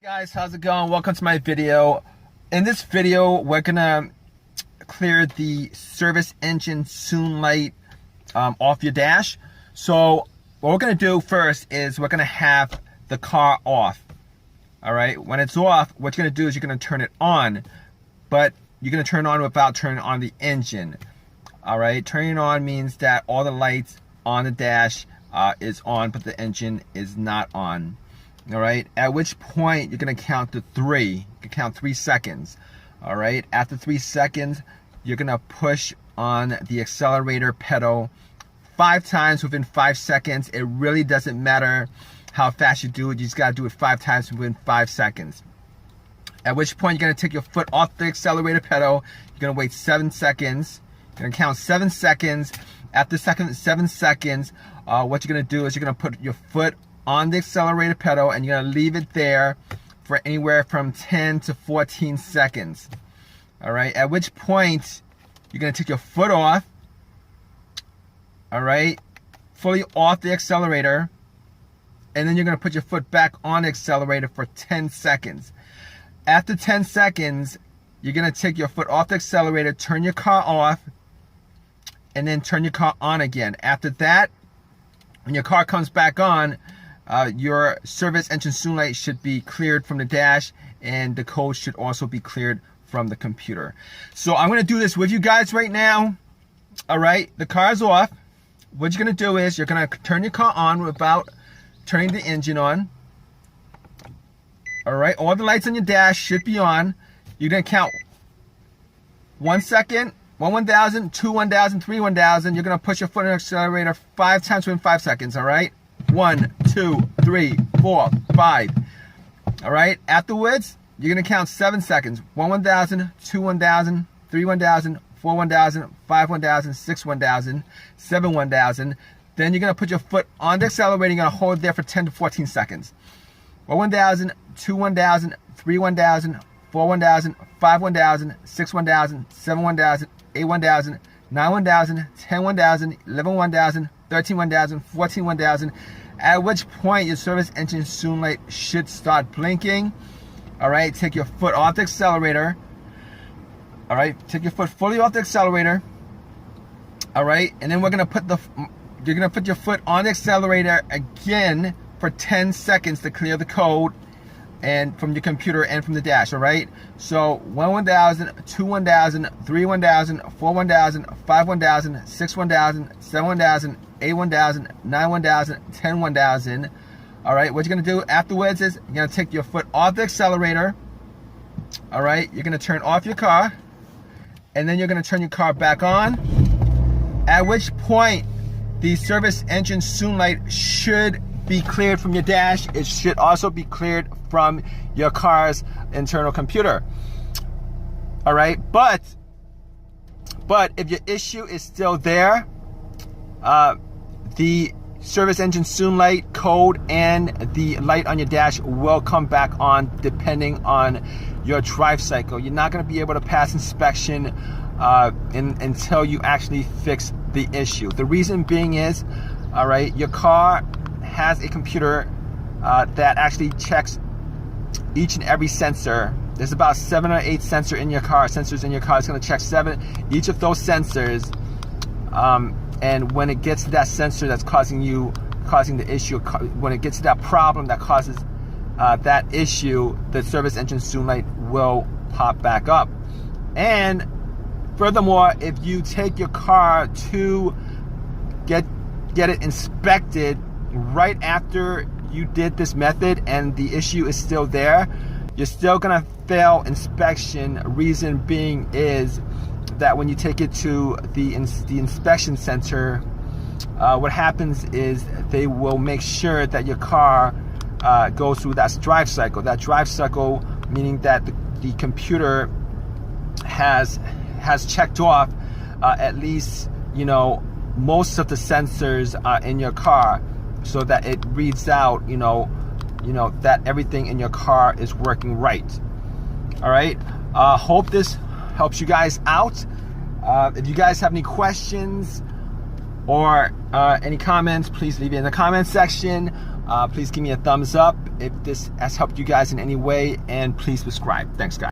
Guys, how's it going? Welcome to my video. In this video, we're gonna clear the service engine soon light off your dash. So what we're gonna do first is we're gonna have the car off. All right, when it's off, what you're gonna do is you're gonna turn it on, but you're gonna turn it on without turning on the engine. All right, turning it on means that all the lights on the dash is on, but the engine is not on. All right, at which point you're gonna count to 3. You can count 3 seconds. All right, after 3 seconds, you're gonna push on the accelerator pedal 5 times within 5 seconds. It really doesn't matter how fast you do it. You just gotta do it 5 times within 5 seconds. At which point you're gonna take your foot off the accelerator pedal. You're gonna wait 7 seconds. You're gonna count 7 seconds. After 7 seconds, what you're gonna do is you're gonna put your foot on the accelerator pedal and you're gonna leave it there for anywhere from 10 to 14 seconds. All right, at which point you're gonna take your foot off, all right, fully off the accelerator, and then you're gonna put your foot back on the accelerator for 10 seconds. After 10 seconds, you're gonna take your foot off the accelerator, turn your car off, and then turn your car on again. After that, when your car comes back on, your service engine soon light should be cleared from the dash, and the code should also be cleared from the computer. So I'm gonna do this with you guys right now. All right, the car's off. What you're gonna do is you're gonna turn your car on without turning the engine on. All right, all the lights on your dash should be on. You're gonna count 1 second, 1,000, 2 1,000, 3 1,000. You're gonna push your foot on the accelerator 5 times within 5 seconds. All right. 1, 2, 3, 4, 5. All right. Afterwards, you're gonna count 7 seconds. 1 1,000, 2 1,000, 3 1,000, 4 1,000, 5 1,000, 6 1,000, 7 1,000. Then you're gonna put your foot on the accelerator. You're gonna hold it there for 10 to 14 seconds. 1 1,000, 2 1,000, 3 1,000, 4 1,000, 5 1,000, 6 1,000, 7 1,000, 8 1,000, 9 1,000, 10 1,000, 11 1,000, 13 1,000, 14 1,000. At which point your service engine soon light should start blinking. All right, take your foot off the accelerator. All right, take your foot fully off the accelerator. All right, and then you're gonna put your foot on the accelerator again for 10 seconds to clear the code and from your computer and from the dash. All right, so 1 1,000, 2 1,000, 3 1,000, 4 1,000, 5 1,000, 6 1,000, 7 1,000, 8 1,000, 9 1,000, 10 1,000. All right, what you're gonna do afterwards is you're gonna take your foot off the accelerator. All right, you're gonna turn off your car, and then you're gonna turn your car back on. At which point the service engine soon light should be cleared from your dash. It should also be cleared from your car's internal computer. All right, but if your issue is still there, the service engine soon light code and the light on your dash will come back on depending on your drive cycle. You're not going to be able to pass inspection until you actually fix the issue. The reason being is, all right, your car has a computer that actually checks each and every sensor. There's about 7 or 8 sensors in your car. It's going to check 7 each of those sensors. And when it gets to that sensor that's causing the issue, when it gets to that problem that causes that issue, the service engine soon light will pop back up. And furthermore, if you take your car to get it inspected right after you did this method and the issue is still there, you're still gonna fail inspection. Reason being is that when you take it to the inspection center, what happens is they will make sure that your car goes through that drive cycle. That drive cycle meaning that the computer has checked off at least, you know, most of the sensors in your car, so that it reads out, you know that everything in your car is working right. All right. Hope this helps you guys out. If you guys have any questions or any comments, please leave it in the comment section. Please give me a thumbs up if this has helped you guys in any way, and please subscribe. Thanks, guys.